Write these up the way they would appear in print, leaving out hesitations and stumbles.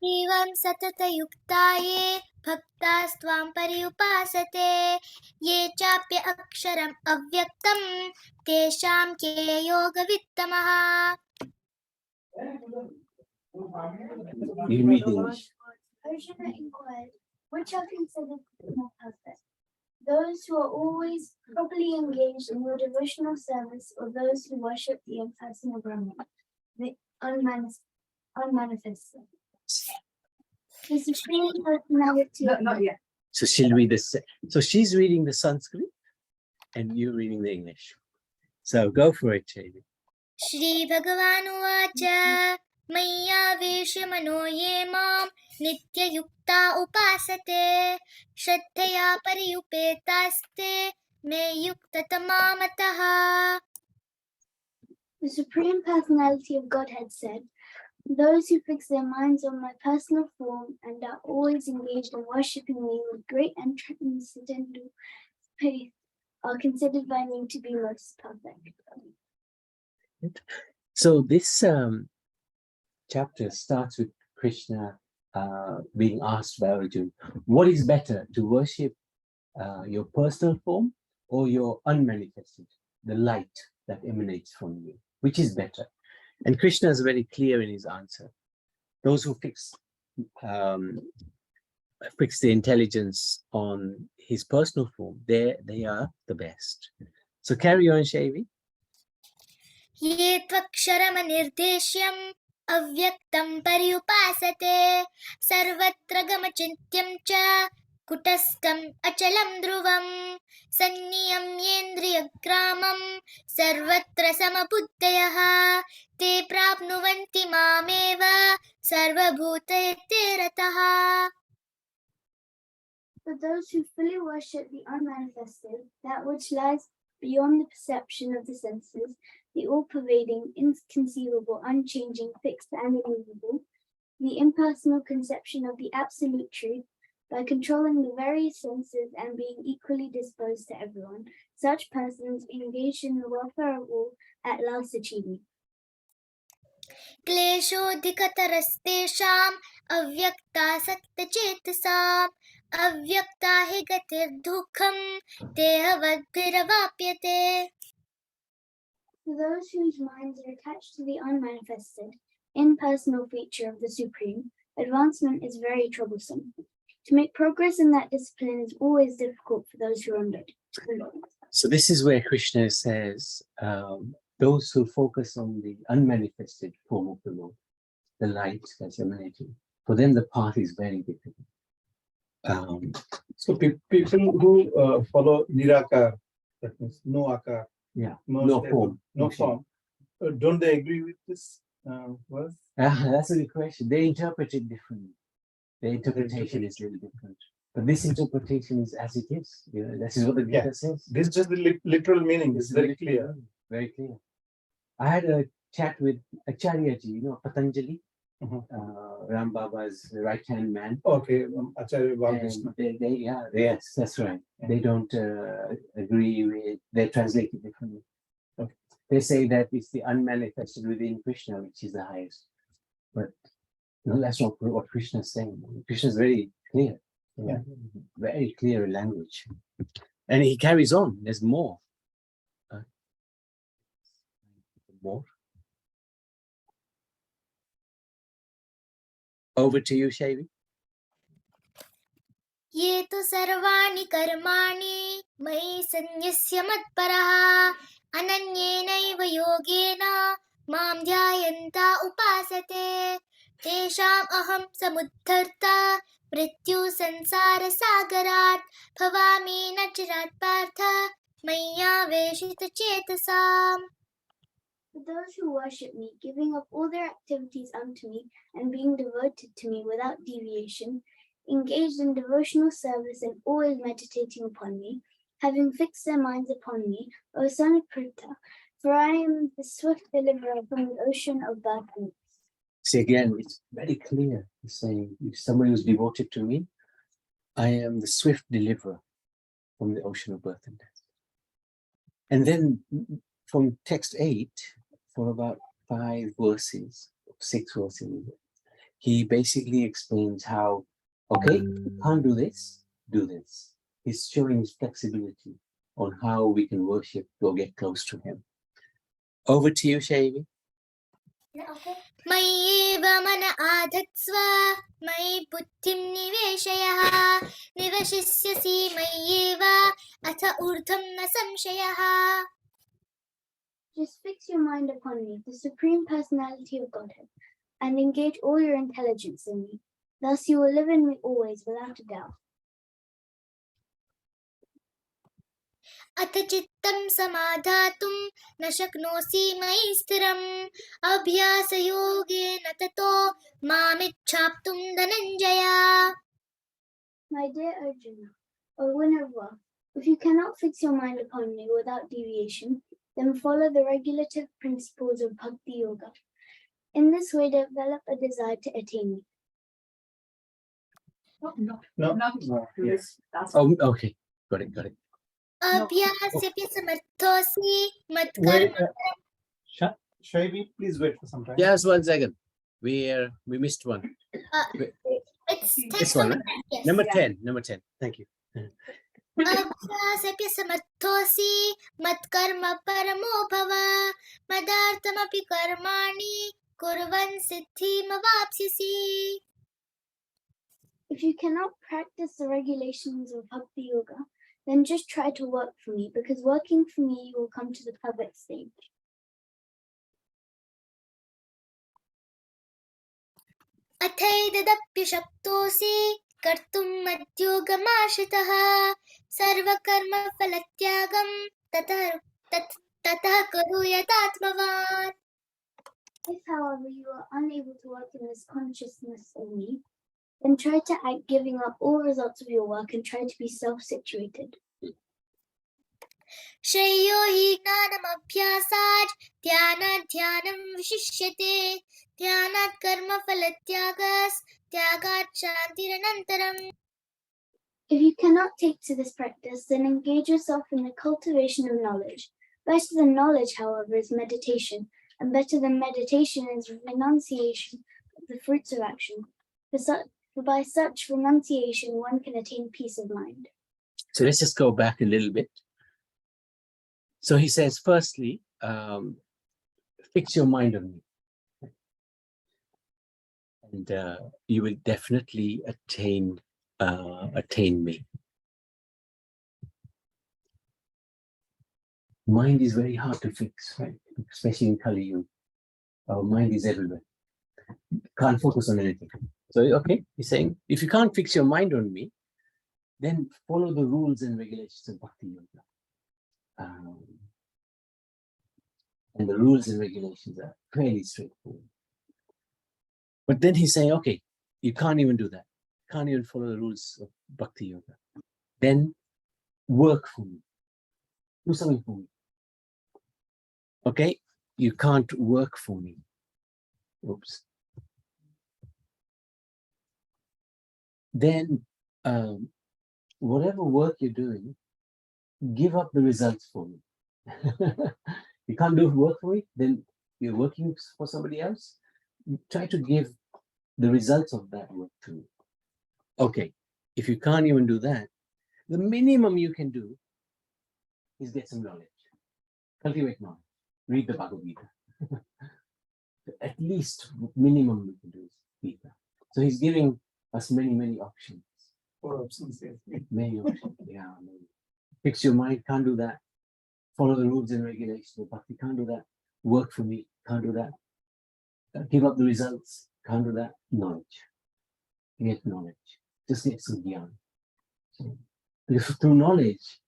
एवं सततयुक्ताये भक्तास्त्वां पर्युपासते ये चाप्य अक्षरम् अव्यक्तं तेषां के योगवित्तमः. Arjuna inquired, which are considered more perfect? Those who are always properly engaged in your devotional service, or those who worship the impersonal Brahman, the unmanifested? The Supreme Personality. Not yet. So she'll read this. So she's reading the Sanskrit and you're reading the English. So go for it, Chavi. Shri Bhagavan Uvacha Mayyavesh mano ye mam nitya yukta upasate shraddhaya pariyupetaste me yukta tamamataha. The Supreme Personality of Godhead said, those who fix their minds on my personal form and are always engaged in worshipping me with great and transcendental faith are considered by me to be most perfect. So this chapter starts with Krishna being asked by Arjuna, what is better, to worship your personal form or your unmanifested, the light that emanates from you? Which is better? And Krishna is very clear in his answer. Those who fix the intelligence on his personal form, they are the best. So carry on, Shavi. Ye tvaksharamanirdeshyam avyaktam paryupasate sarvatra gamachintyam cha kutastam achalam dhruvam sanniyamyendriyagramam sarvatra samabuddhayaha te prapnuvanti mameva sarvabhutayate rataha. For those who fully worship the unmanifested, that which lies beyond the perception of the senses, the all-pervading, inconceivable, unchanging, fixed and immovable, the impersonal conception of the absolute truth, by controlling the various senses and being equally disposed to everyone, such persons engaged in the welfare of all at last achieve me. क्लेशोऽधिकतरस्तेषाम् अव्यक्ता सत्तचेतसाम् अव्यक्ता हि गतिर्दुःखम् देहवद्भिरवाप्यते. For those whose minds are attached to the unmanifested, impersonal feature of the Supreme, advancement is very troublesome. To make progress in that discipline is always difficult for those who are under it. So this is where Krishna says, those who focus on the unmanifested form of the Lord, the light that's emanating, for them the path is very difficult. So people who follow Nirakar, that means no akar, no form, don't they agree with this verse? That's a good question. They interpret it differently. Their interpretation is really different. But this interpretation is as it is. This is what the Gita says. This is just the literal meaning. It's very clear. Very clear. I had a chat with Acharyaji, Patanjali, Ram Baba's right-hand man. Okay, Acharya Balakrishna. Yes, that's right. Yeah. They don't agree with, they translate it differently. Okay. They say that it's the unmanifested within Krishna, which is the highest. But that's not what Krishna is saying. Krishna is very clear. Very clear in language. And he carries on. There's more. More. Over to you, Shavi. ये तु सर्वाणि कर्माणि मयि सन्न्यस्य मत्परः अनन्येनैव योगेन मां ध्यायन्ता उपासते तेषाम् अहं समुद्धर्ता मृत्यु संसारसागरात् भवामि न चिरात् Partha मय्यावेशितचेतसाम्. For those who worship me, giving up all their activities unto me and being devoted to me without deviation, engaged in devotional service and always meditating upon me, having fixed their minds upon me, O son of Pritha, for I am the swift deliverer from the ocean of birth and death. See, again, it's very clear. He's saying, if somebody who's devoted to me, I am the swift deliverer from the ocean of birth and death. And then from text 8, for about 5 verses, 6 verses. He basically explains how, okay, you can't do this, do this. He's showing his flexibility on how we can worship or get close to him. Over to you, Shaivi. मय्येव मन आधत्स्व मयि बुद्धिं निवेशयः निवशिष्यसि मय्येव अथ ऊर्ध्वं न संशयः. Just fix your mind upon me, the Supreme Personality of Godhead, and engage all your intelligence in me. Thus you will live in me always without a doubt. अथ चित्तं समाधातुं न शक्नोषि मयि स्थिरम् अभ्यासयोगेन ततो मामिच्छाप्तुं Dhananjay. My dear Arjuna, O winner of wealth, if you cannot fix your mind upon me without deviation, then follow the regulative principles of Bhakti Yoga. In this way, develop a desire to attain me. No. Yes. Oh, okay. Got it. अभ्यास्यपि समर्थोऽसि Wait, मत्कर्म. Shaivi, please wait for some time. Yes, 1 second. We missed one. It's This one, right? yes. Number 10. Thank you. अभ्यासप्य समर्थोऽसि मत्कर्म परमो भव मदार्थमपि कर्माणि कुर्वन् सिद्धिमवाप्स्यसि. If you cannot practice the regulations of Bhakti Yoga, then just try to work for me, because working for me, you will come to the perfect stage. अथैतदप्यशक्तोऽसि कर्तुं मद्योगमाश्रितः सर्वकर्मफलत्यागं ततः कुरु यथात्मवान्. If, however, you are unable to work in this consciousness of me, then try to act giving up all results of your work and try to be self-situated. श्रेयो हि ज्ञानमभ्यासात् ध्यानात् ध्यानं विशिष्यते ध्यानात् कर्मफलत्यागात् शान्तिरनन्तरम्. If you cannot take to this practice, then engage yourself in the cultivation of knowledge. Better than knowledge, however, is meditation, and better than meditation is renunciation of the fruits of action. For by such renunciation, one can attain peace of mind. So let's just go back a little bit. So he says, firstly, fix your mind on me. And you will definitely attain me. Mind is very hard to fix, right? Especially in Kali Yuga. Our mind is everywhere. Can't focus on anything. So, okay, he's saying, if you can't fix your mind on me, then follow the rules and regulations of Bhakti Yoga. And the rules and regulations are fairly straightforward. But then he's saying, okay, you can't even do that. You can't even follow the rules of Bhakti Yoga. Then work for me. Do something for me. Okay, you can't work for me. Oops. Then whatever work you're doing, give up the results for me. You can't do work for me, then you're working for somebody else. Try to give the results of that work to me. Okay, if you can't even do that, the minimum you can do is get some knowledge. Cultivate knowledge. Read the Bhagavad Gita. At least minimum you can do is Gita. So he's giving us many options. 4 options, yes. Many options. Yeah. Fix your mind, can't do that. Follow the rules and regulations of Bhakti, can't do that. Work for me, can't do that. Give up the results, can't do that. Knowledge. Get knowledge. Just get some jnana. So, because through knowledge,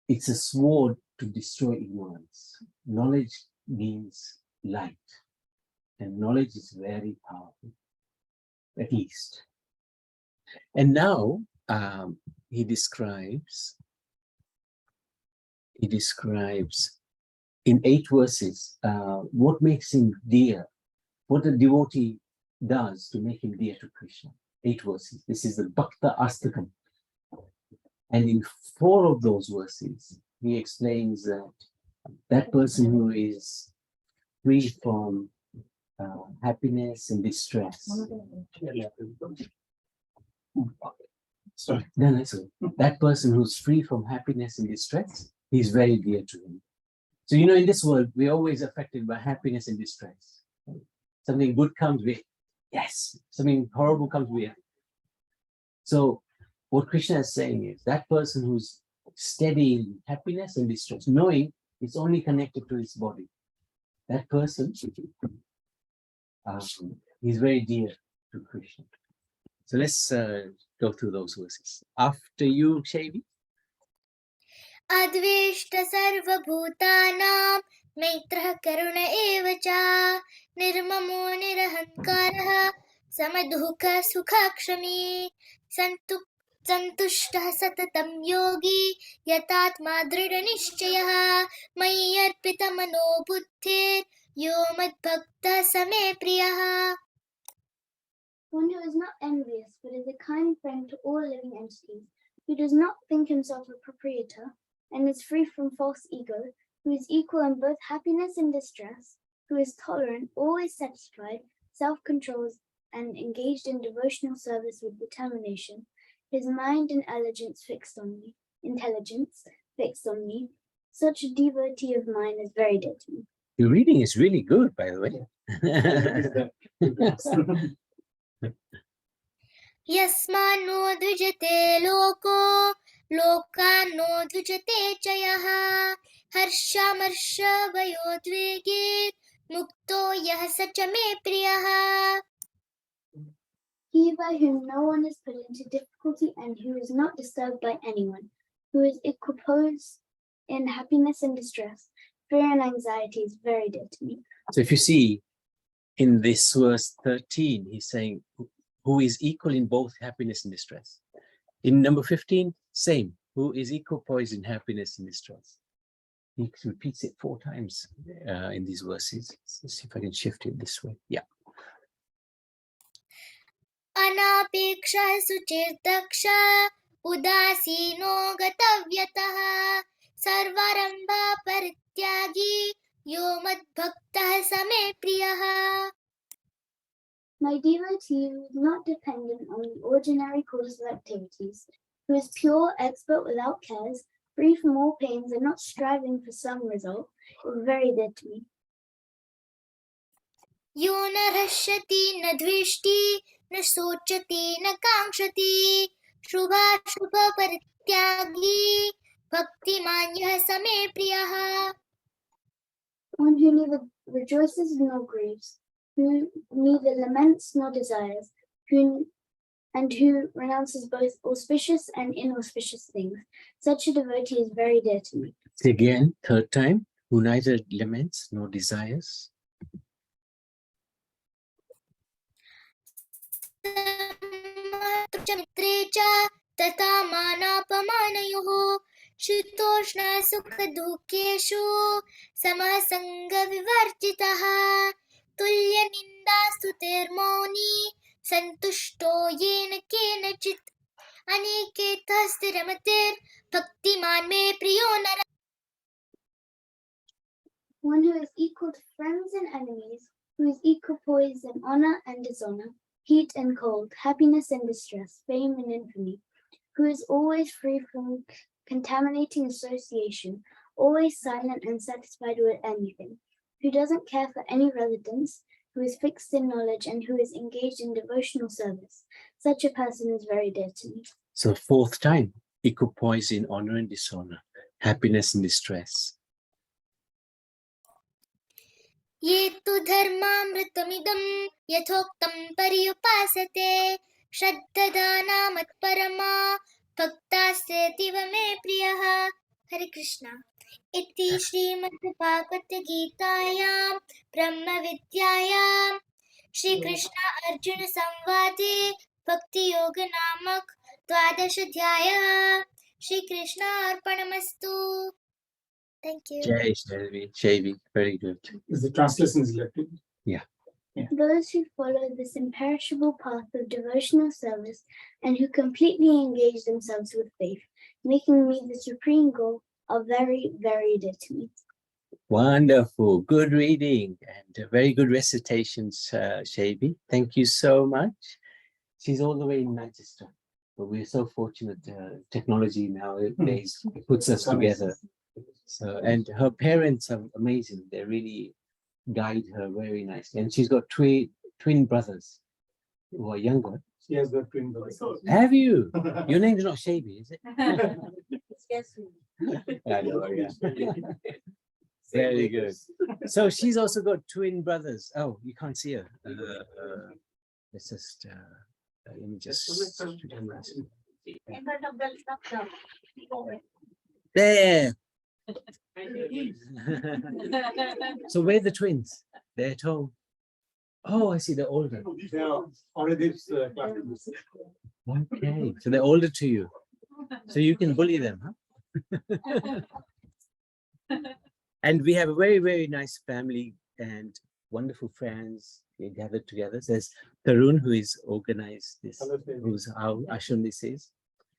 it's a sword to destroy ignorance. Knowledge means light. And knowledge is very powerful, at least. And now he describes in 8 verses what makes him dear, what the devotee does to make him dear to Krishna. 8 verses. This is the Bhakta Astakam. And in 4 of those verses, he explains that person who is free from happiness and distress. Sorry. No, that's good. That person who's free from happiness and distress, he's very dear to him. So, in this world, we're always affected by happiness and distress. Something good comes, yes. Something horrible comes, So, what Krishna is saying is that person who's steady in happiness and distress, knowing it's only connected to his body, that person, he's very dear to Krishna. So let's go through those verses. After you, Shaivi. अद्वेष्ट सर्वभूतानां मैत्रः करुण एव च निर्ममो निरहङ्कारः समदुःखः सुखक्षमी सन्तुष्टः सततं योगी यतात्मा दृढनिश्चयः मयि अर्पितमनो बुद्धिर्यो मद्भक्तः स मे प्रियः. One who is not envious, but is a kind friend to all living entities, who does not think himself a proprietor, and is free from false ego, who is equal in both happiness and distress, who is tolerant, always satisfied, self-controlled, and engaged in devotional service with determination, his mind and intelligence fixed on me, such a devotee of mine is very dear to me. Your reading is really good, by the way. यस्मान्नो द्विजते लोको लोकान्नो द्विजते च यः हर्षामर्षभयोद्वेगे मुक्तो यः स च मे प्रियः. He by whom no one is put into difficulty and who is not disturbed by anyone, who is equipoised in happiness and distress, fear and anxiety is very dear to me. So if you see in this verse 13, he's saying, who is equal in both happiness and distress. In number 15, same, who is equipoised in happiness and distress. He repeats it 4 times in these verses. Let's see if I can shift it this way. Yeah. अनापेक्षः सुचिर्दक्षः उदासीनो गतव्यतः सर्वारम्भा परित्यागी यो मद्भक्तः स मे प्रियः. My devotee who is not dependent on the ordinary course of activities, who is pure, expert without cares, free from all pains and not striving for some result, is very dear to me. यो न हृष्यति न द्वेष्टि न शोचति न काङ्क्षति शुभाशुभपरित्यागी भक्तिमान् यः स मे प्रियः. One who neither rejoices nor grieves, who neither laments nor desires, who renounces both auspicious and inauspicious things. Such a devotee is very dear to me. Again, 3rd time, who neither laments nor desires. मित्रे च तथा मानापमानयोः शीतोष्ण सुखदुःखेषु समः सङ्गविवर्जितः तुल्यनिन्दास्तुतिर्मौनी सन्तुष्टो येन केनचित् अनिकेतः स्थिरमतिर्भक्तिमान् मे प्रियो नरः. One who is equal to friends and enemies, who is equipoised in honor and dishonor, heat and cold, happiness and distress, fame and infamy, who is always free from contaminating association, always silent and satisfied with anything, who doesn't care for any residence, who is fixed in knowledge and who is engaged in devotional service. Such a person is very dear to me. So 4th time, equipoise in honor and dishonor, happiness and distress. ये तु धर्मामृतमिदं यथोक्तं पर्युपासते श्रद्धदाना मत्परमा भक्तास्तेऽतीव मे प्रियः. हरे कृष्ण. इति श्रीमद्भागवतगीतायां ब्रह्मविद्यायां श्रीकृष्ण अर्जुन संवादे भक्तियोग नामक 12 अध्यायः. Shrikrishna अर्पणमस्तु. Thank you. Jai Shaivi, very good. Is the translation is left? Yeah. Those who follow this imperishable path of devotional service and who completely engage themselves with faith, making me the supreme goal, are very, very dear to me. Wonderful, good reading and very good recitations, Shabi. Thank you so much. She's all the way in Manchester, but we're so fortunate. Technology nowadays puts us together. So, and her parents are amazing. They really guide her very nicely. And she's got twin brothers who are younger. She has got twin brothers. Have you? Your name's not Shabi, is it? Yes. I know, yeah. Very good. So she's also got twin brothers. Oh, you can't see her. Let's just let me just there. So where are the twins? They're at home. Oh, I see. They're older. They are already classes. Okay, so they're older to you, so you can bully them, huh? And we have a very, very nice family and wonderful friends. We gathered together. There's Tarun, who is organized this, who's how Ashram this is.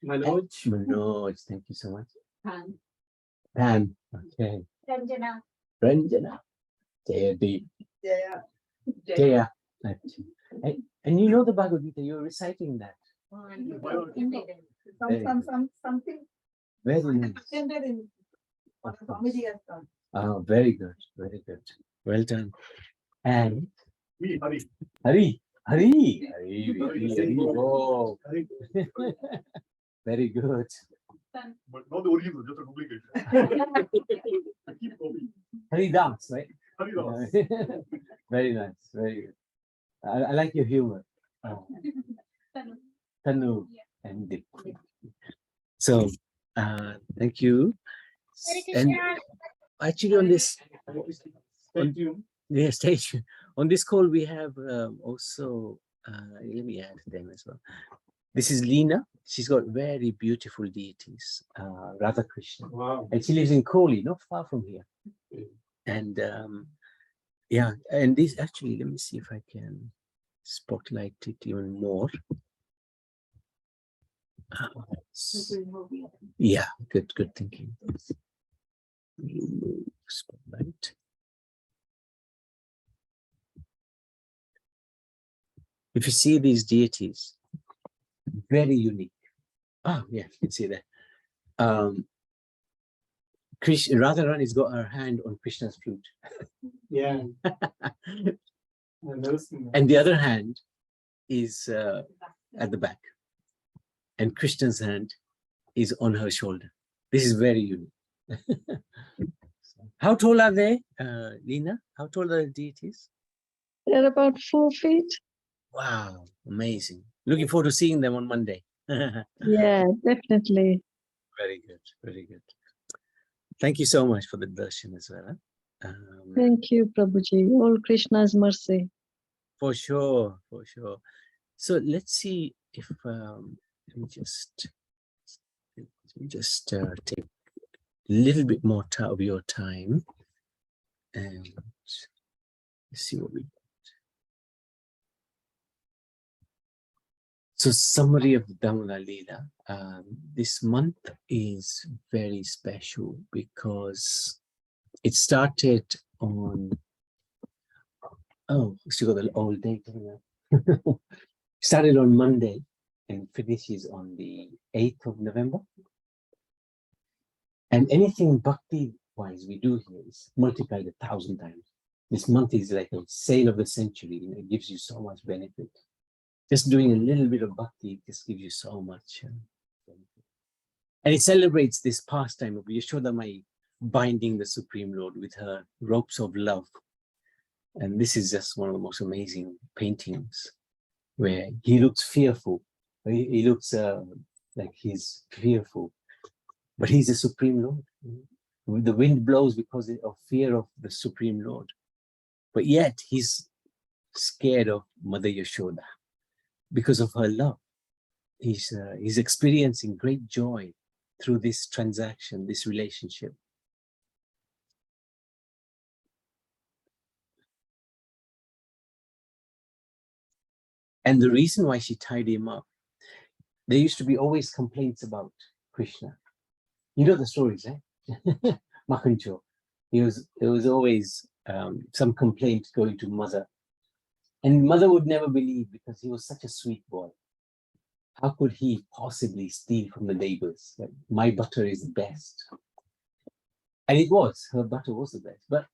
Manoj. Manoj, thank you so much. Pam. Pam, okay. Ranjana. Ranjana. Jaya. Jaya. And you know the Bhagavad Gita, you're reciting that. Something Very nice. extended in comedy has done. Oh, very good, very good. Well done. And Me, Hari. Hari. Oh, Hari. very good. But not the original, just a duplicate. I keep copying. Hari dance, right? Hari Das. Very nice, very good. I like your humor. Tanu and Dipti. So, thank you. And actually, on this, Stay tuned. yeah, station on this call, we have also. Let me add them as well. This is Leena. She's got very beautiful deities, Radha Krishna, Wow. and she lives in Kohli, not far from here. And yeah, and this actually, let me see if I can spotlight it even more. Yeah, good thinking. Spotlight. If you see these deities, very unique. Oh, yeah, you can see that. Radharani's got her hand on Krishna's flute. Yeah. I've never seen that. And the other hand is at the back. And Krishna's hand is on her shoulder. This is very unique. How tall are they, Leena? How tall are the deities? They're about 4 feet. Wow, amazing. Looking forward to seeing them on Monday. Yeah, definitely. Very good, very good. Thank you so much for the darshan as well. Thank you, Prabhuji. All Krishna's mercy. For sure, for sure. So let's see if let me just take a little bit more of your time and see what we got. So summary of the Damodara Leela. This month is very special because it started on, oh, still got the old date. Started on Monday and finishes on the 8th of November. And anything bhakti wise we do here is multiplied 1,000 times. This month is like a sale of the century, and it gives you so much benefit. Just doing a little bit of bhakti just gives you so much benefit. And it celebrates this pastime of Yashodamai binding the Supreme Lord with her ropes of love. And this is just one of the most amazing paintings where he looks fearful. He looks like he's fearful, but he's the Supreme Lord. The wind blows because of fear of the Supreme Lord. But yet he's scared of Mother Yashoda because of her love. He's experiencing great joy through this transaction, this relationship. And the reason why she tied him up, there used to be always complaints about Krishna. You know the stories, eh? Makancho. There was always some complaint going to mother. And mother would never believe because he was such a sweet boy. How could he possibly steal from the neighbors? Like, my butter is the best. And it was, her butter was the best. But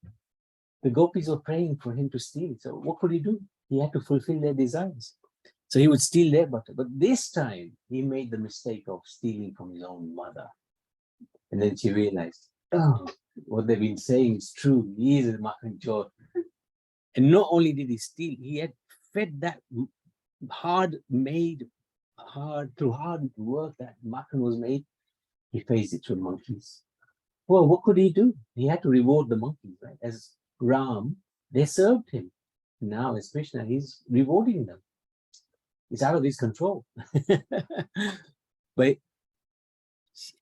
the gopis were praying for him to steal. So what could he do? He had to fulfill their desires. So he would steal their butter. But this time, he made the mistake of stealing from his own mother. And then she realized, oh, what they've been saying is true. He is a Makhan Chor. And not only did he steal, he had fed that through hard work that Makhan was made. He faced it to monkeys. Well, what could he do? He had to reward the monkeys, right? As Ram, they served him. Now, as Krishna, he's rewarding them. It's out of his control. But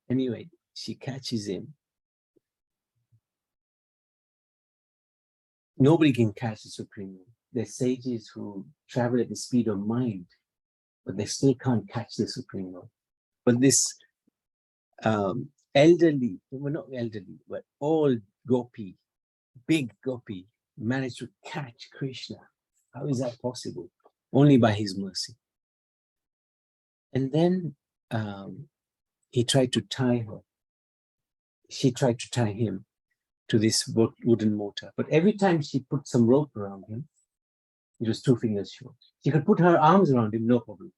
anyway, she catches him. Nobody can catch the Supreme Lord. There's sages who travel at the speed of mind, but they still can't catch the Supreme Lord. But this elderly, well, not elderly, but old gopi, big gopi, managed to catch Krishna. How is that possible? Only by his mercy. And then he tried to tie her. She tried to tie him to this wooden mortar. But every time she put some rope around him, it was 2 fingers short. She could put her arms around him, no problem.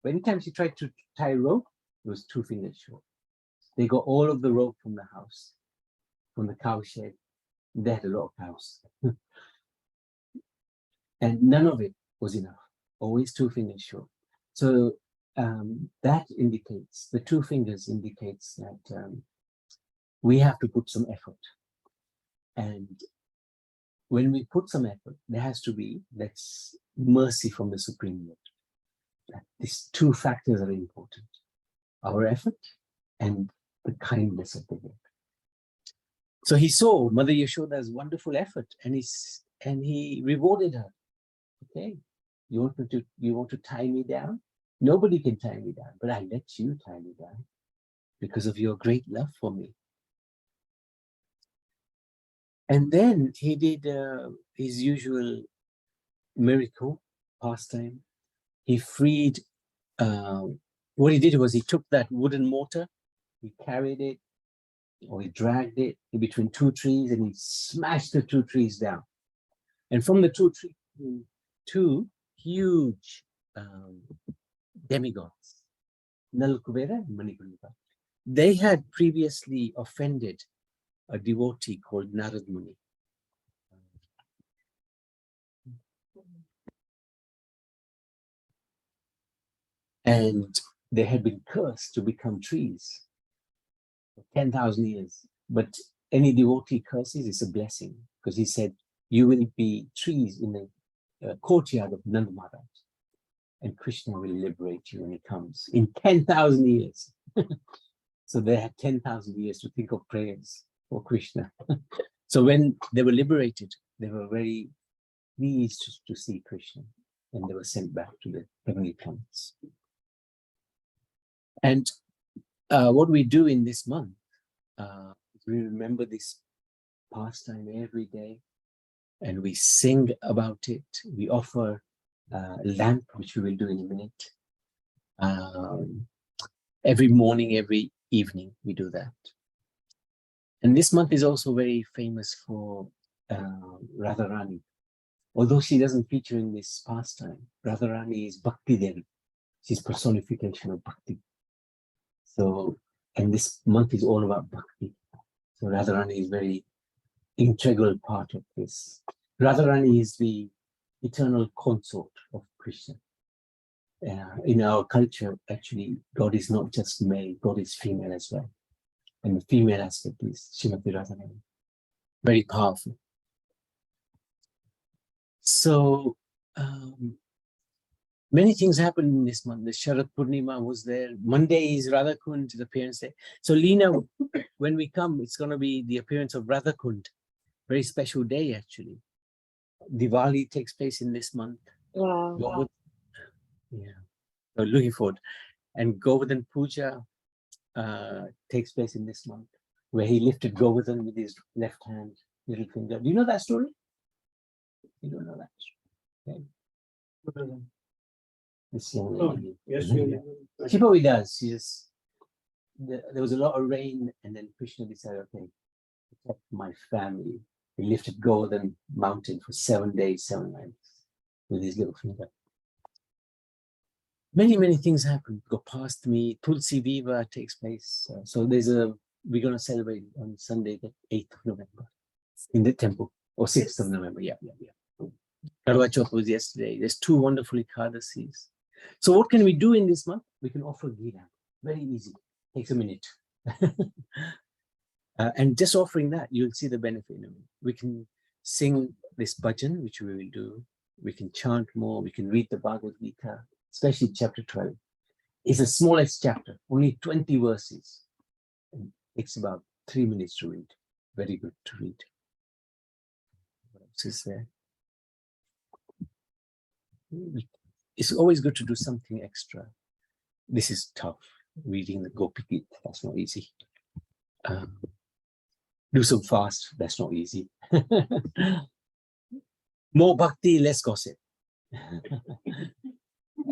But anytime she tried to tie rope, it was 2 fingers short. They got all of the rope from the house, from the cow shed. They had a lot of cows. And none of it was enough, always 2 fingers short. So that indicates, the 2 fingers indicates that we have to put some effort. And when we put some effort, there has to be, that's mercy from the Supreme Lord. These 2 factors are important. Our effort and the kindness of the Lord. So he saw Mother Yashoda's wonderful effort and he rewarded her. Okay, you want to tie me down? Nobody can tie me down, but I let you tie me down because of your great love for me. And then he did his usual miracle pastime. He freed, what he did was he took that wooden mortar, he carried it, or he dragged it in between 2 trees and he smashed the 2 trees down. And from the 2 trees, 2 huge demigods, Nalkuvera and Manikulika. They had previously offended a devotee called Narad Muni. And they had been cursed to become trees for 10,000 years. But any devotee curses is a blessing, because he said, you will be trees in the courtyard of Nand Maharaj, and Krishna will liberate you when he comes in 10,000 years. So they had 10,000 years to think of prayers for Krishna. So when they were liberated, they were very pleased to see Krishna, and they were sent back to the heavenly planets. And what we do in this month, we remember this pastime every day, and we sing about it. We offer a lamp, which we will do in a minute. Every morning, every evening, we do that. And this month is also very famous for Radharani. Although she doesn't feature in this pastime, Radharani is Bhakti Devi. She's personification of Bhakti. So, and this month is all about Bhakti. So Radharani is very integral part of this. Radharani is the eternal consort of Krishna. In our culture, actually, God is not just male, God is female as well. And the female aspect is Srimati Radharani. Very powerful. So, many things happened in this month. The Sharad Purnima was there. Monday is Radhakund, the appearance day. So Lena, when we come, it's going to be the appearance of Radhakund. Very special day, actually. Diwali takes place in this month. Wow. Yeah, so looking forward. And Govardhan Puja takes place in this month. where he lifted Govardhan with his left hand, little finger. Do you know that story? You don't know that. Okay. This young lady. Yes, She probably does. She just, there was a lot of rain, and then Krishna decided, okay, protect my family. He lifted Govardhan mountain for 7 days, 7 nights with his little finger. Many, many things happen. Go past me. Tulsi Viva takes place. So we're going to celebrate on Sunday, the 8th of November in the temple, or 6th of November. Yeah. Karwa Chauth was yesterday. There's 2 wonderful Ekadasis. So what can we do in this month? We can offer Gira. Very easy. Takes a minute. And just offering that, you'll see the benefit in a minute. We can sing this bhajan, which we will do. We can chant more. We can read the Bhagavad Gita, especially chapter 12. It's the smallest chapter, only 20 verses. It takes about 3 minutes to read. Very good to read. What else is there? It's always good to do something extra. This is tough. Reading the Gopi Gita, that's not easy. Do some fast, that's not easy. More bhakti, less gossip.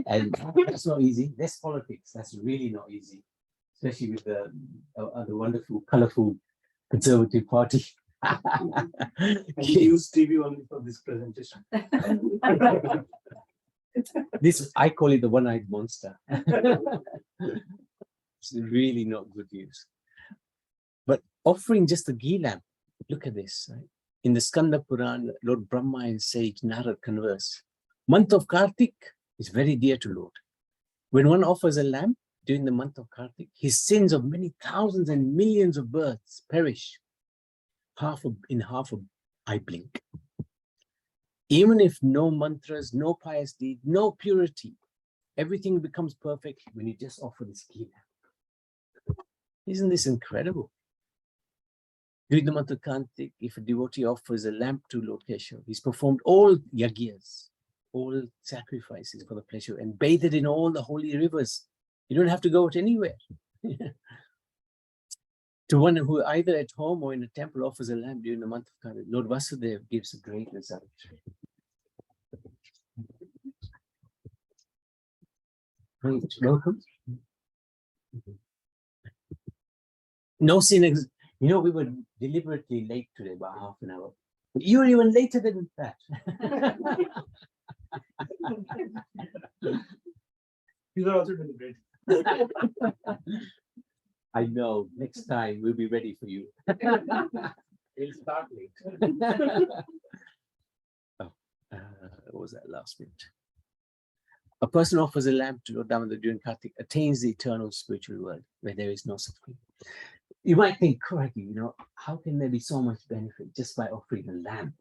And that's not easy. Less politics, that's really not easy. Especially with the wonderful, colorful Conservative Party. We use TV only for this presentation. This, I call it the one-eyed monster. It's really not good news. But offering just the ghee lamp, look at this. Right? In the Skanda Puran, Lord Brahma and sage Narad converse. Month of Kartik is very dear to Lord. When one offers a lamp during the month of Kartik, his sins of many thousands and millions of births perish in half of eye blink. Even if no mantras, no pious deed, no purity, everything becomes perfect when you just offer this ghee lamp. Isn't this incredible? During the month of Kartik, if a devotee offers a lamp to Lord Keshav, he's performed all yagyas, all sacrifices for the pleasure, and bathed in all the holy rivers. You don't have to go out anywhere. To one who either at home or in a temple offers a lamp during the month of Kartik, Lord Vasudeva gives a great result. Great, welcome. No sin. You know, we were deliberately late today, about half an hour. But you were even later than that. These are also doing great. I know. Next time we'll be ready for you. We'll start late. What was that last bit? A person offers a lamp to Lord Damodara during Kartik, attains the eternal spiritual world where there is no suffering. You might think, correctly, you know, how can there be so much benefit just by offering a lamp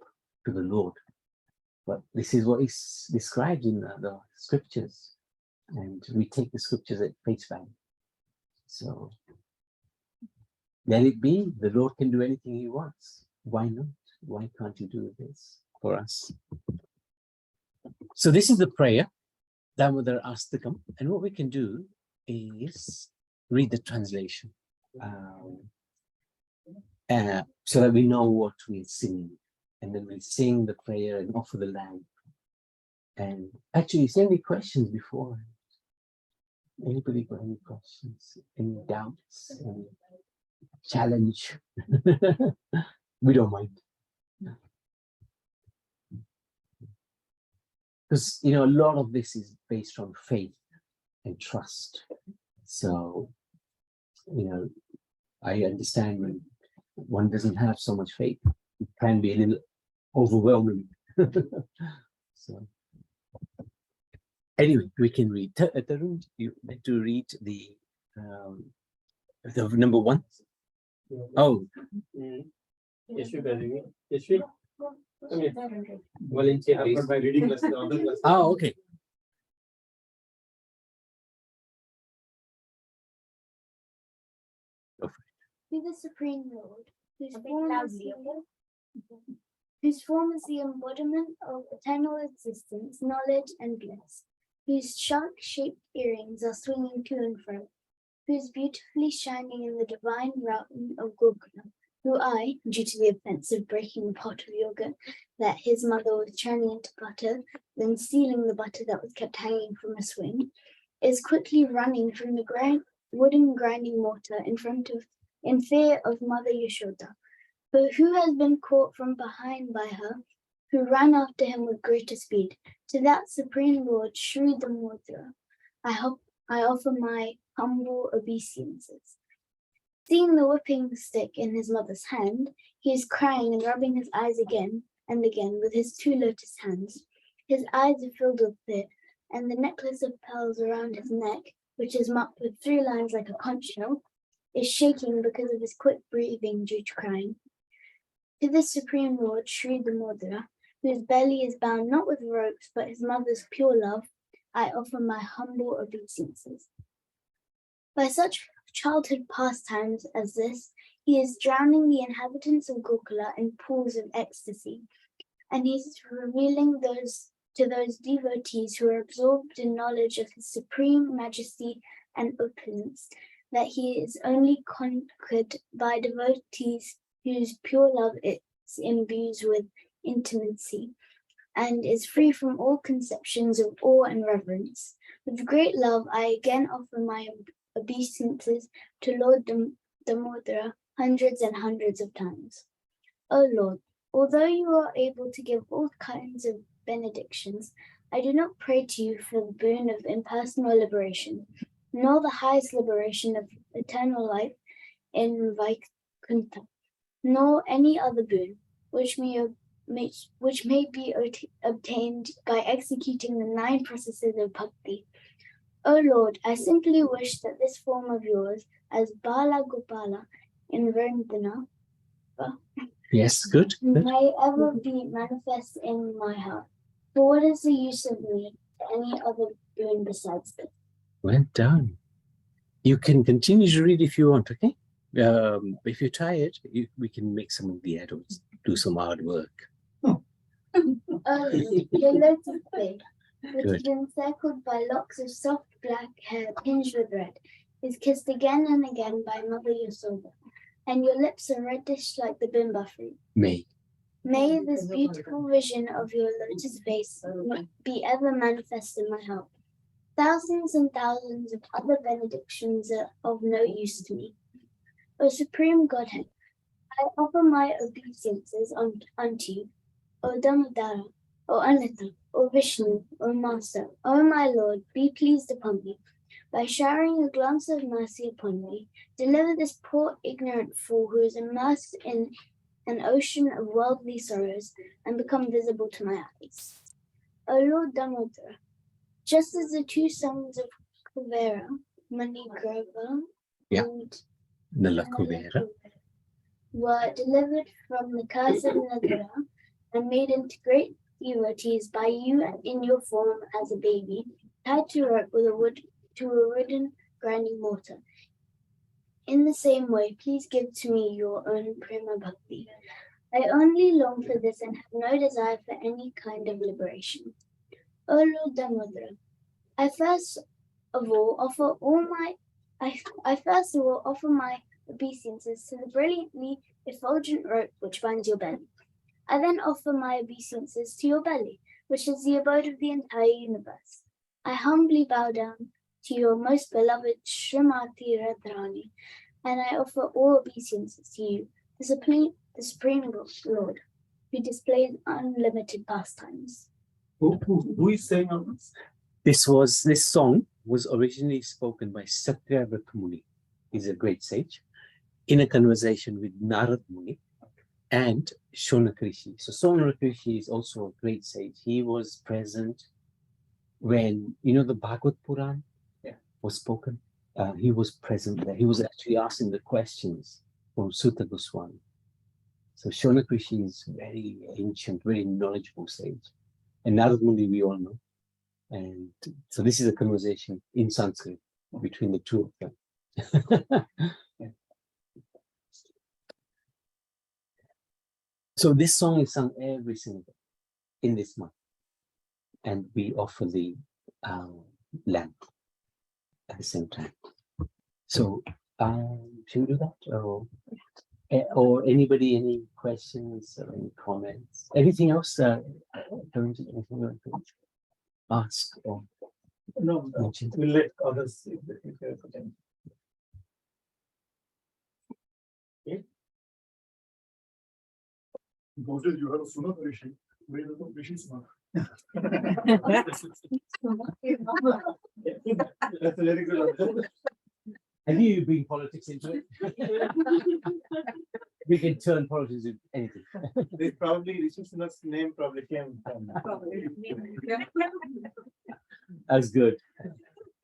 to the Lord? But this is what is described in the scriptures, and we take the scriptures at face value. So let it be. The Lord can do anything He wants. Why not? Why can't He do this for us? So this is the prayer. Damodara Astakam, and what we can do is read the translation. So that we know what we're singing, and then we sing the prayer and offer the lamp. And actually, send me questions before. Anybody got any questions, any doubts, any challenge? We don't mind, because you know a lot of this is based on faith and trust. So you know, I understand when one doesn't have so much faith, it can be a little overwhelming. So anyway, we can read. Tarun, you like to read the number 1? Oh. Yes, we can. Yes, we. Volunteer by reading lesson. Oh, okay. To the Supreme Lord, whose form is the embodiment of eternal existence, knowledge, and bliss, whose shark-shaped earrings are swinging to and fro, who is beautifully shining in the divine realm of Gokula, who I, due to the offense of breaking the pot of yogurt that his mother was churning into butter, then stealing the butter that was kept hanging from a swing, is quickly running from the wooden grinding mortar in fear of Mother Yashoda, who has been caught from behind by her, who ran after him with greater speed. To that Supreme Lord, Shri Damodara, I offer my humble obeisances. Seeing the whipping stick in his mother's hand, he is crying and rubbing his eyes again and again with his two lotus hands. His eyes are filled with fear, and the necklace of pearls around his neck, which is marked with 3 lines like a conch shell, is shaking because of his quick breathing due to crying. To this Supreme Lord, Shri Damodara, whose belly is bound not with ropes but his mother's pure love, I offer my humble obeisances. By such childhood pastimes as this, he is drowning the inhabitants of Gokula in pools of ecstasy, and he is revealing to those devotees who are absorbed in knowledge of his supreme majesty and opulence, that he is only conquered by devotees whose pure love is imbued with intimacy, and is free from all conceptions of awe and reverence. With great love, I again offer my obeisances to Lord Damodara hundreds and hundreds of times. O Lord, although you are able to give all kinds of benedictions, I do not pray to you for the boon of impersonal liberation, nor the highest liberation of eternal life in Vaikuntha, nor any other boon which may be obtained by executing the 9 processes of bhakti. O Lord, I simply wish that this form of yours, as Bala Gopala in Vrindana, Yes, good. may ever be manifest in my heart. For what is the use of me any other boon besides this? Well done. You can continue to read if you want, okay? If you're tired, we can make some of the adults do some hard work. The lotus blade, which Good. has been encircled by locks of soft black hair tinged with red, is kissed again and again by Mother Yasoda, and your lips are reddish like the bimba fruit. May. May this beautiful vision of your lotus face be ever manifest in my heart. Thousands and thousands of other benedictions are of no use to me. O Supreme Godhead, I offer my obeisances unto you, O Damodara, O Ananta, O Vishnu, O Master, O my Lord, be pleased upon me. By showering a glance of mercy upon me, deliver this poor ignorant fool who is immersed in an ocean of worldly sorrows and become visible to my eyes. O Lord Damodara, just as the 2 sons of Kuvera, Manigrava Yeah. and Nalakuvera. were delivered from the curse of Nadara and made into great devotees by you in your form as a baby, tied to a rope to a wooden grinding mortar. In the same way, please give to me your own prema bhakti. I only long for this and have no desire for any kind of liberation. O Lord Damodara, I first of all offer my obeisances to the brilliantly effulgent rope which binds your belly. I then offer my obeisances to your belly, which is the abode of the entire universe. I humbly bow down to your most beloved Srimati Radharani, and I offer all obeisances to you, the Supreme Lord, who displays unlimited pastimes. Who is saying all this? This song was originally spoken by Satyavrat Muni. He's a great sage, in a conversation with Narad Muni and Shonak Rishi. So Shonak Rishi is also a great sage. He was present when, the Bhagavad Puran was spoken. He was present there. He was actually asking the questions from Sutta Goswami. So Shonak Rishi is very ancient, very knowledgeable sage. And Narad Muni we all know. And so this is a conversation in Sanskrit between the two of them. So this song is sung every single day in this month. And we offer the lamp at the same time. So, should we do that? Or anybody, any questions or any comments? Anything else? Tarun, anything you want to ask or No, mention? we'll let others see if they have potential. Moses, you have a Suna Rishi. Where is the Rishi Suna? That's a very good answer. I knew you bring politics into it. We can turn politics into anything. They probably Rishi Sunak's name probably came from. That's good.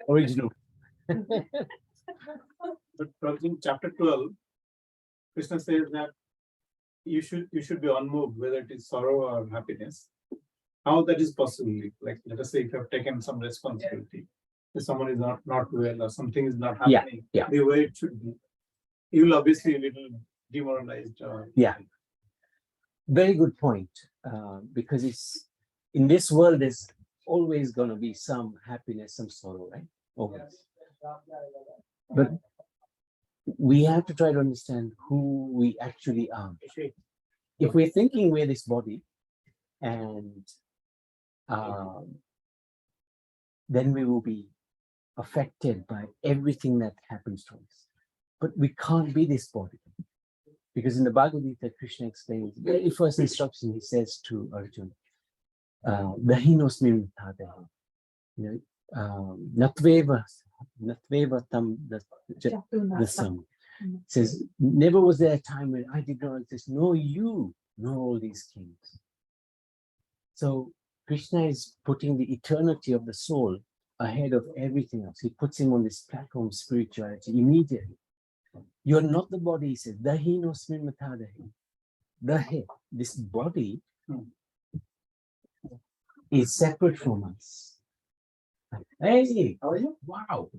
Original. But probably in chapter 12, Krishna says that you should be unmoved, whether it is sorrow or happiness. How that is possible? Like let us say if you have taken some responsibility, if someone is not well or something is not Yeah, happening yeah. the way it should be, you will obviously a little demoralized. Yeah. Very good point. Because it's in this world, there's always going to be some happiness, some sorrow, right? Always. But we have to try to understand who we actually are. If we're thinking we're this body, and then we will be affected by everything that happens to us. But we can't be this body. Because in the Bhagavad Gita, Krishna explains, the very first instruction he says to Arjuna, Dahinosmi Mithadahi. Natveva tam dasam. Says, never was there a time when I did not exist, nor you, nor all these kings. So Krishna is putting the eternity of the soul ahead of everything else. He puts him on this platform of spirituality immediately. You're not the body, he says. Dahi nosmin matadahi. Dahi, this body is separate from us. Hey, How are you? wow.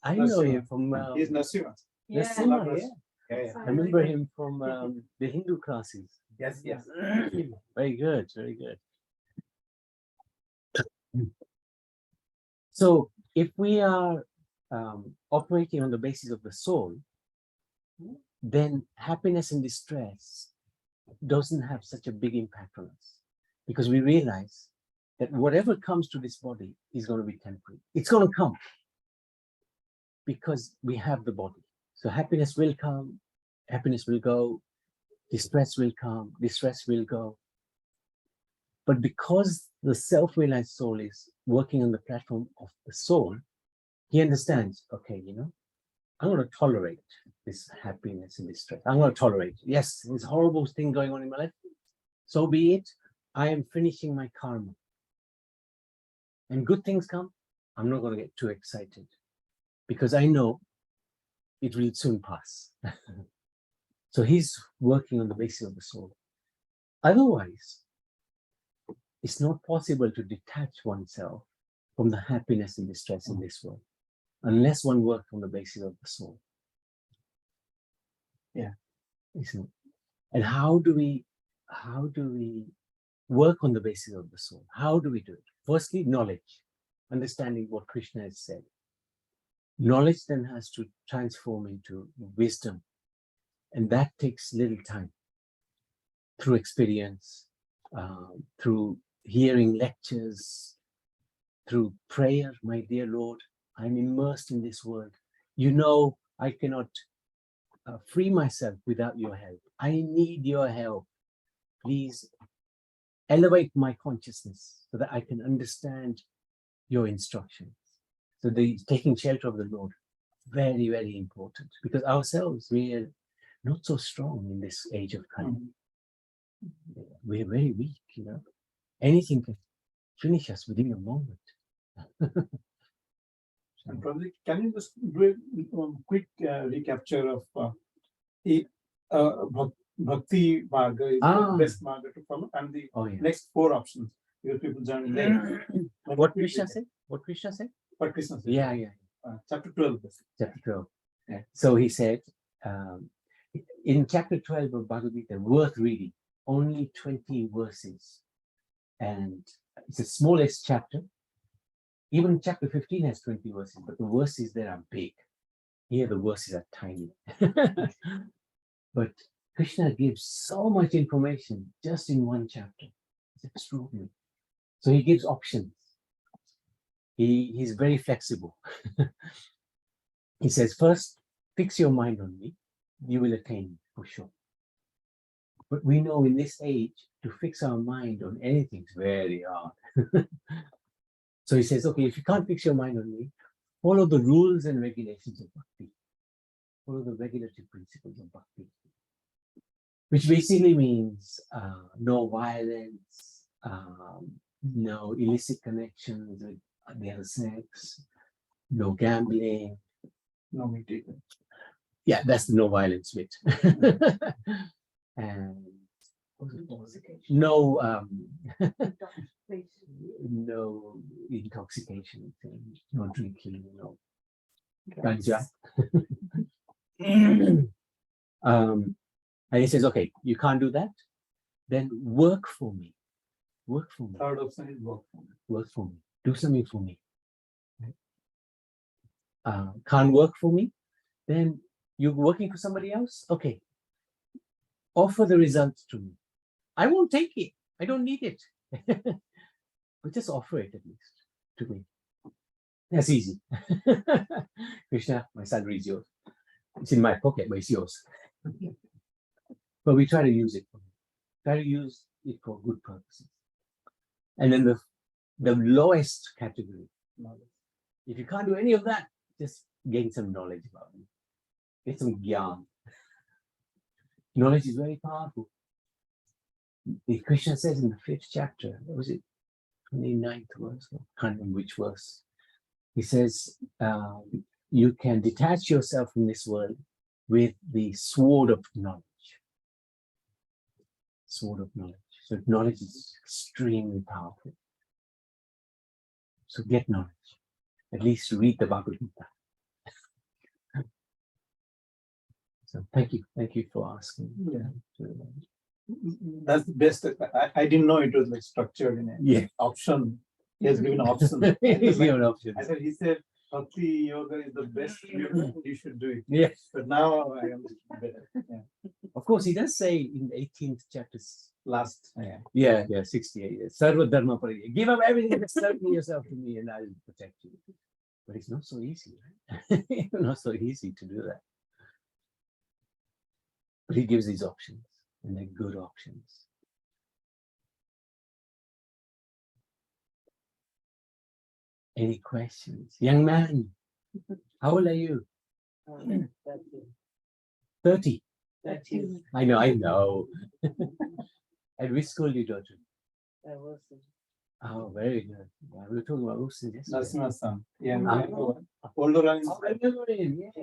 I know him from He's Narasimha. Narasimha, yeah. Yeah. I remember him from the Hindu classes. Yes. Very good, very good. So if we are operating on the basis of the soul, then happiness and distress doesn't have such a big impact on us, because we realize that whatever comes to this body is going to be temporary. It's going to come because we have the body. So happiness will come, happiness will go, distress will come, distress will go. But because the self-realized soul is working on the platform of the soul, he understands, okay, I'm going to tolerate this happiness and distress. I'm going to tolerate. Yes, this horrible thing going on in my life. So be it. I am finishing my karma. And good things come. I'm not going to get too excited because I know it will soon pass. So he's working on the basis of the soul. Otherwise, it's not possible to detach oneself from the happiness and distress in this world, unless one works on the basis of the soul. Yeah, isn't it? And how do we work on the basis of the soul? How do we do it? Firstly, knowledge, understanding what Krishna has said. Knowledge then has to transform into wisdom, and that takes little time through experience, through hearing lectures, through prayer. My dear Lord, I'm immersed in this world. I cannot free myself without your help. I need your help. Please elevate my consciousness so that I can understand your instructions. So the taking shelter of the Lord, very, very important, because ourselves, we are not so strong in this age of Kali. We're very weak, Anything can finish us within a moment. And probably, can you just do a quick recapture of the Bhakti Marga is the best Marga to follow, and the next 4 options, because people join late. What Krishna said? What Krishna said? What Krishna said? Yeah. Chapter 12. Chapter 12. Yeah. So he said, in chapter 12 of Bhagavad Gita, worth reading, only 20 verses. And it's the smallest chapter. Even chapter 15 has 20 verses, but the verses there are big. Here the verses are tiny. But Krishna gives so much information just in one chapter. It's extraordinary. So he gives options. He's very flexible. He says, first, fix your mind on me. You will attain for sure. But we know in this age, to fix our mind on anything is very hard. So he says, okay, if you can't fix your mind on me, follow the rules and regulations of bhakti. Follow the regulatory principles of bhakti. Which basically means no violence, no illicit connections with the other sex, no gambling. No meditation. Yeah, that's the no violence bit. And no no intoxication thing, no drinking, no ganja. And he says, okay, you can't do that, then work for me. Work for me. Third option is work. Work for me. Do something for me. Can't work for me, then you're working for somebody else? Okay. Offer the results to me. I won't take it. I don't need it. But just offer it at least to me. That's easy. Krishna, my salary is yours. It's in my pocket, but it's yours. But we try to use it. Try to use it for good purposes. And then the lowest category, knowledge. If you can't do any of that, just gain some knowledge about it. Get some gyan. Knowledge is very powerful. The Krishna says in the 5th chapter, what was it? 29th verse, I can't remember which verse. He says, you can detach yourself from this world with the sword of knowledge. Sword of knowledge. So knowledge is extremely powerful. So get knowledge. At least read the Bhagavad Gita. So thank you for asking. Yeah. That's the best. I didn't know it was like structured in a option. He has given options. He's given options. I said, he said, Bhakti Yoga is the best. You should do it. Yes. But now I am better. Yeah. Of course, he does say in the 18th chapter, Last. 68. Sarva dharma pariya. Give up everything and serve yourself to me, and I will protect you. But it's not so easy, right? It's not so easy to do that. But he gives these options, and they're good options. Any questions? Young man, how old are you? 30. I know. At which school do you go to? Oh, very good. Yeah, we were talking about Wilson yesterday. That's my son. Yeah. Oh, Older one. I remember him, yes.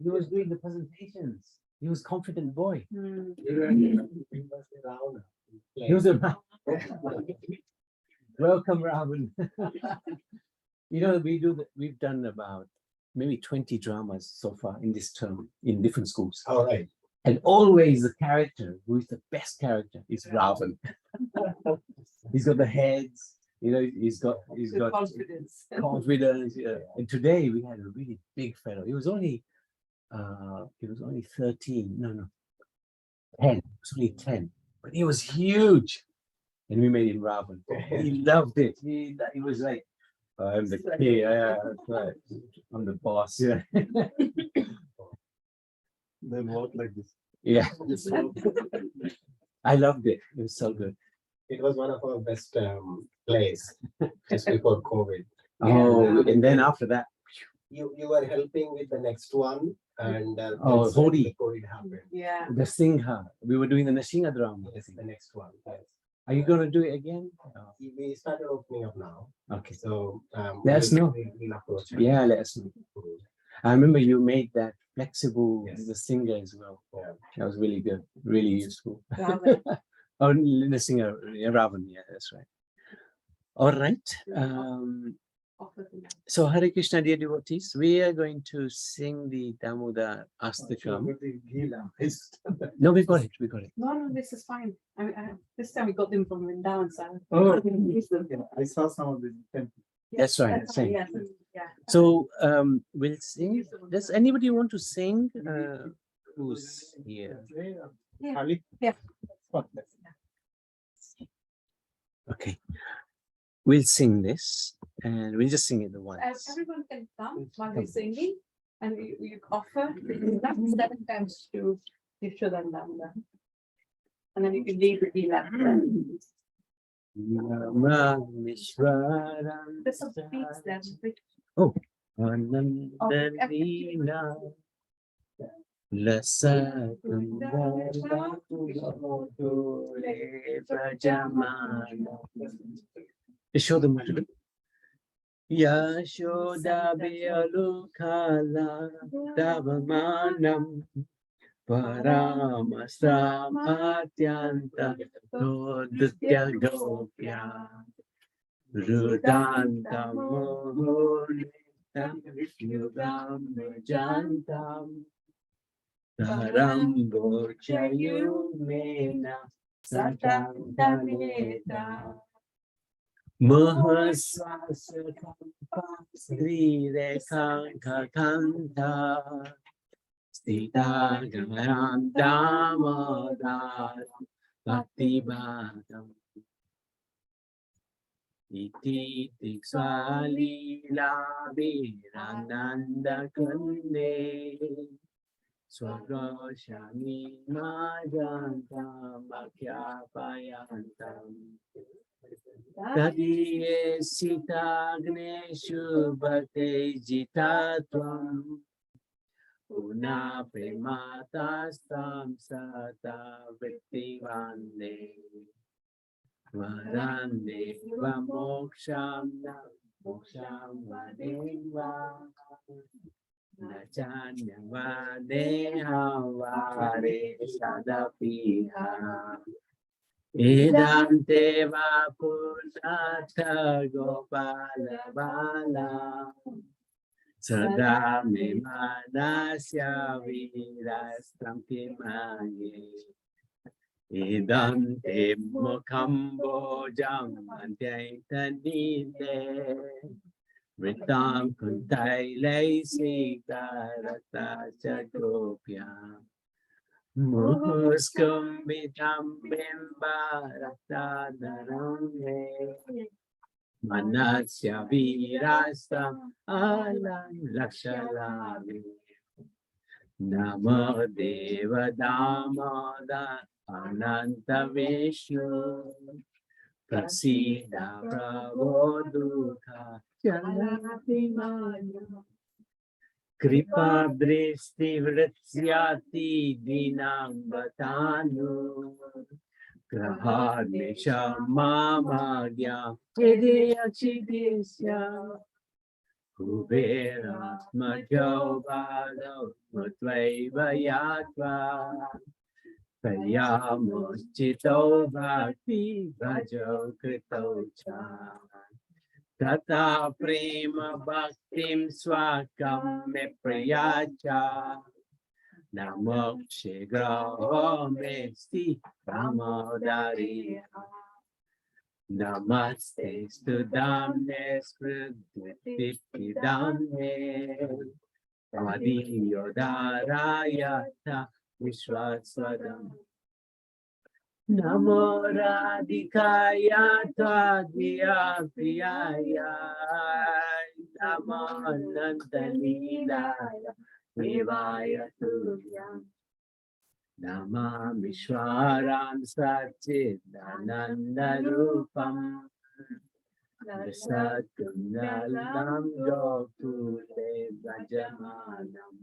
He was doing the presentations. He was a confident boy. He was a welcome, Ravan. You know, we've done about maybe 20 dramas so far in this term in different schools. All right. And always the character who is the best character is Ravan. He's got the heads, you know, he's got confidence. Yeah. And today we had a really big fellow. He was only 13. No, 10. He was only 10. But he was huge. And we made him Ravan. He loved it. He was like, I'm the king. Yeah, that's right. I'm the boss. Yeah. They work like this. Yeah. I loved it. It was so good. It was one of our best plays just before COVID. Oh, and then after that, You were helping with the next one, and Oh, Hodi. the COVID happened. Yeah. the Singha. We were doing the Nashinga drama. Yes, the next one. Yes. Are you going to do it again? Oh, We started opening up now, okay. so Let us know. We'll approach. Yeah, let us know. I remember you made that flexible, Yes. the singer as well. Yeah. That was really good, really useful. Ravan. Oh, the singer, Ravan, yeah, that's right. All right. Offer them. So Hare Krishna, dear devotees, we are going to sing the Damodara Astakam. No, we got it, No, this is fine. This time we got them from Vrindavan, so Oh, use them. I saw some of the. That's right, That's fine, same. yes, yeah. So we'll sing. Does anybody want to sing? Who's here? Ali? Yeah. Okay. We'll sing this and we'll just sing it once. Everyone can come while we're singing, and you offer 7 times to Vishwadanda. And then you can leave the 11. There's some beats there. Oh, Anandalina Lasa Yashoda Yashoda Bealukala Davamanam Paramasram Atyanta Todutya Gopya Rudanta Mohuritam Yugam Jantam Tarambo Chayumena Satam Tameta Mahaswasa Kampa Sri Rekanka Kanta Sita Garam Damodara Bhakti Bhagam Iti Tiksali Labi Rananda Kunde Swagoshami Majantam Bhakya Payantam Tadiye Sitagneshu Bhakte Jitatvam Una Prematastam Sata Vittivande Varande Vamoksham Moksham Vadeva Nachanya Vadeha Vare Sadapiha Idante Vapurata Gopala Bala Sada Me Manasya Virastam Kimanye Idante Mukambojam Antaitanite Ritam Kuntai Laisi Karata Chakopya Muhuskum Vitam Bimba Rata Dharamve Manasya Virastam Alam Lakshalavi Namo Deva Damoda Ananta Vishnu Prasida Prabodhuka Janapimaya Kripa Dristi Vrityati Dinam Vatanu Grahadmisha Mamagya Hidya Chidisya Kubera Madhyo Bhado Mutvaiva Yatva Tayamuchito Bhakti Bhajo Krito Cha Tata Prema Bhaktim Swakam Me Priyacha Namo Shigraho Mesti Damodari Namaste Studamne Dipti Damne Adiyodarayata Vishwaswadam Namo Radhikaya Tadya Priyaya Namo Nandanilaya Vivaya Tuvyam Nama Vishwaram Satchidananda Rupam Satundalam Gokule Brajamanam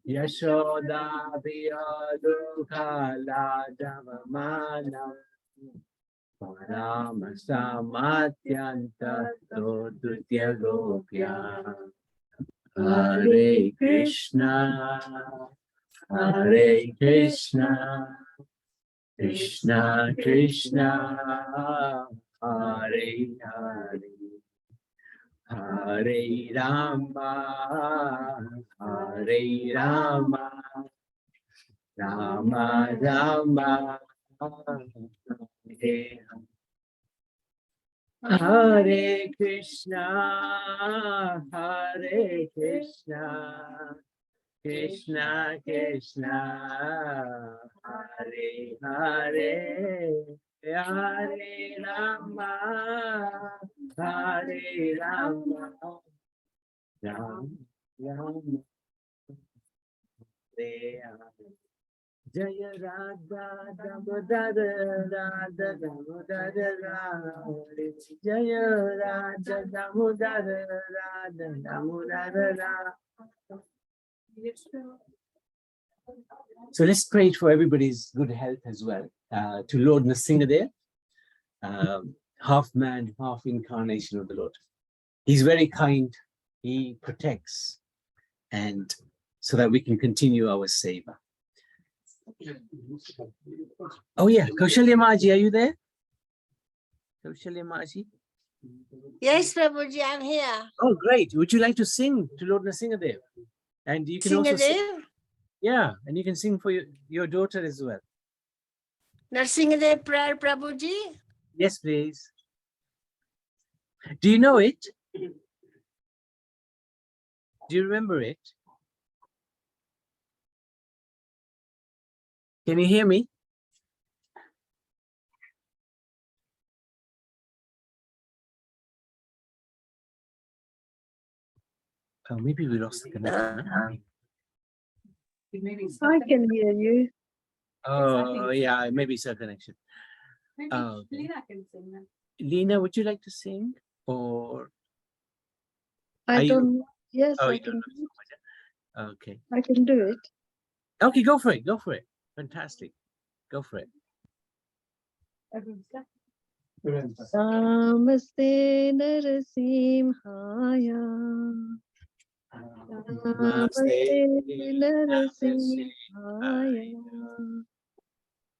Yashoda Viyadukala Davamanam Paramasamatyanta Todutya Gopya Hare Krishna Hare Krishna Krishna Krishna Hare Hare Hare Rama Hare Rama Rama Rama Hare Krishna Hare Krishna, Krishna Krishna, Hare Hare, Hare Rama, Hare Rama, Ram Ram, Hare Hare. Jaya Radha Damodara Radha Damodara Radha, Jaya Radha Damodara Radha Damodara Radha. So let's pray for everybody's good health as well. To Lord Nrsingadev, half man, half incarnation of the Lord. He's very kind. He protects, and so that we can continue our seva. Oh yeah, Kaushalya Maji, are you there? Kaushalya Maji? Yes, Prabhuji, I'm here. Oh, great. Would you like to sing to Lord Nrsingadev? And you can also sing. Narsingadev, Yeah, and you can sing for your daughter as well. Narsingadev prayer, Prabhuji. Yes, please. Do you know it? Do you remember it? Can you hear me? Oh, maybe we lost the connection. Huh? I can hear you. Oh, yeah, maybe it's a connection. Maybe Oh, okay. Lena can sing then. Lena, would you like to sing? Or I Are you- don't. Yes, oh, I you can. don't know so much. Okay. I can do it. Okay, go for it. Go for it. Fantastic. Go for it. Everyone's left. Namaste Narasimhaya. Namaste Narasimhaya.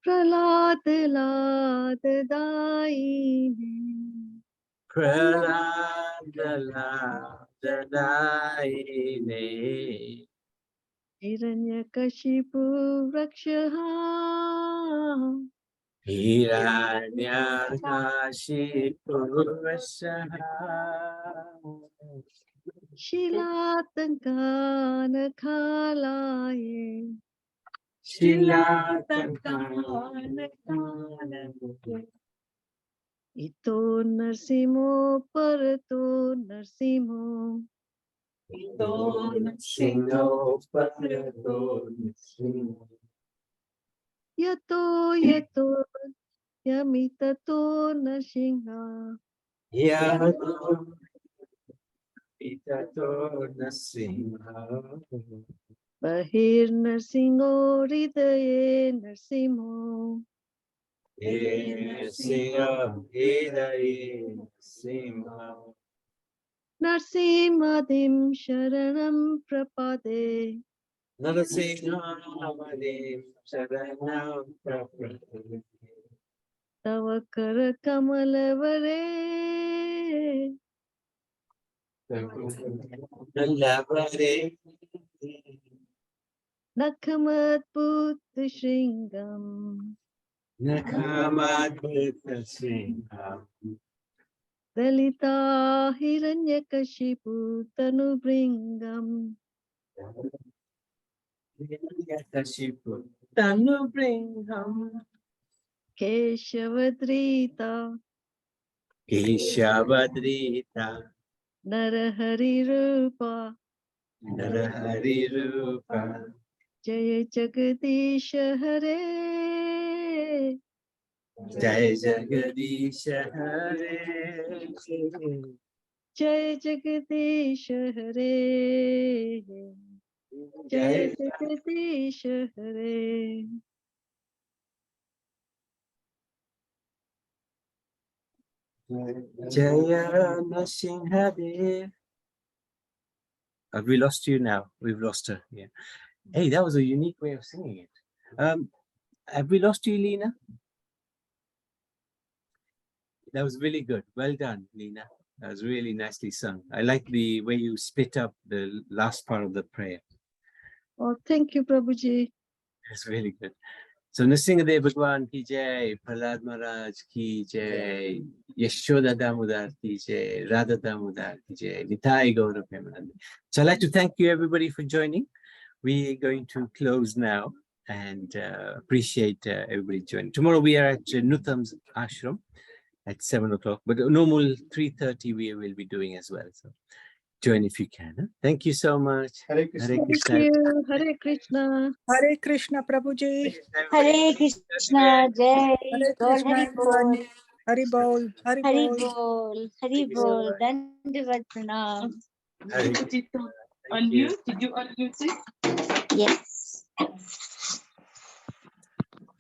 Prahlad Lad Daine. Prahlad Hiranyakashipu Rakshaha. Hiranyakashipu Shilatankana Khalaye. Ito Narsimo Parato Narsimo. Yato Yato Yamitato Narsingha. Bahir Narsingo Hridaye Narsimo. Narsimadim Sharanam Prapade. Tavakara Kamalavare. Nakamat Putra Shringam. Dalita Hiranyakashipu Tanubringam. Tanubringham Keshavadrita Keshavadrita Narahari Rupa. Narahari Rupa Jaya Jagadisha Hare. Jai Jagadisha Hare Jaya Jagadisha Hare. Jaya Jagadisha Hare. Jaya Nrsingadev. Have we lost you now? We've lost her. Yeah. Hey, that was a unique way of singing it. Have we lost you, Lena? That was really good. Well done, Lena. That was really nicely sung. I like the way you spit up the last part of the prayer. Oh, thank you, Prabhuji. It's really good. So Nrsingadev Bhagwan ki jai, Prahlad Maharaj ki jai, Yashoda Damodar ki jai, Radha Damodar ki jai, Nitai Gaura Premanande. So I'd like to thank you everybody for joining. We are going to close now and appreciate everybody joining. Tomorrow we are at Nutham's ashram at 7 o'clock, but normal 3:30 we will be doing as well. So join if you can. Huh? Thank you so much. Hare Krishna. Hare Thank Krishna. you. Hare Krishna. Hare Krishna, Prabhuji. Hare Krishna, Jai, Hare Gaur Krishna, Hari everyone. Bol, Hari Bol, Hari Hari Bol. Bol, Hari Bol, Dandavat Pranam. Hare Did you Thank you. unmute? Did you unmute it? Yes.